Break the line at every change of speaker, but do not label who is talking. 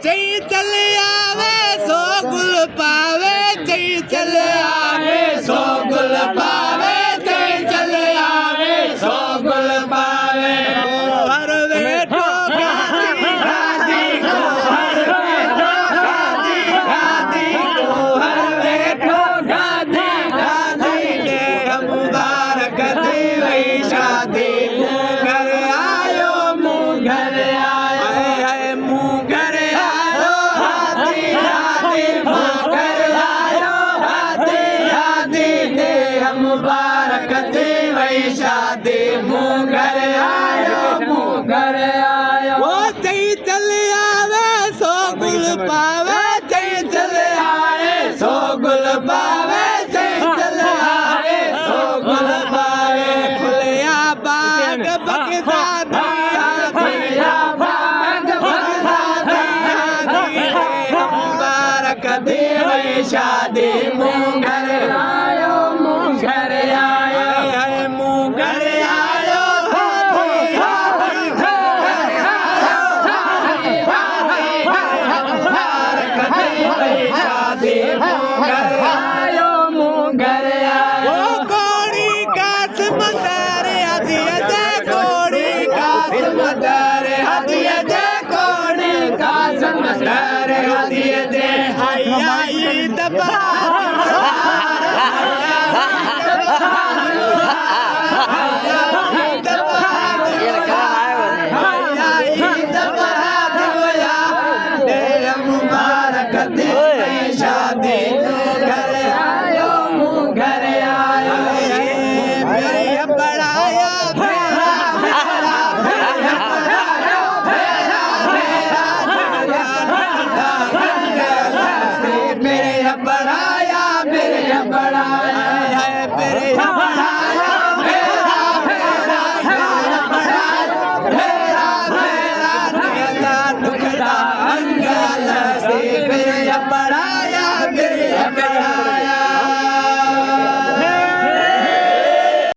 चई चले आवे सो गुल पावे चई चले आवे सो गुल पावे चई चले आवे सो गुल पावे हर वेठो गादी गादी को हर वेठो गादी गादी को हर वेठो गादी गादी ने मुबारक दी वही शादी घर आयो मुँह घर आयो है मुँह घर आयो हाथी हाथी मुँह घर आयो हाथी हाथी ने मुबारक दी वही शादी मुँह घर आयो मुँह घर आयो वो चई चले आवे सो गुल पावे चई चले आवे सो गुल पावे चई चले आवे सो गुल पावे खुलिया बाग बगदा दिया दिया बाग बगदा दिया दिया मुबारक दी वही शादी मुँह घर आयो मुँह घर आयो है मुँह घर आयो हाथी हाथी मुँह घर आयो हाथी हाथी मुबारक दी वही शादी मुँह घर आयो मुँह घर आयो वो कोड़ी का समंदर हदिया दे कोड़ी का समंदर हदिया दे कोड़ी का समंदर हदिया दे हैया ईद मुबारक दी शादी घर आयो मुँह घर आयो मेरा बड़ाया मेरा मेरा मेरा बड़ाया मेरा बड़ाया मेरा बड़ाया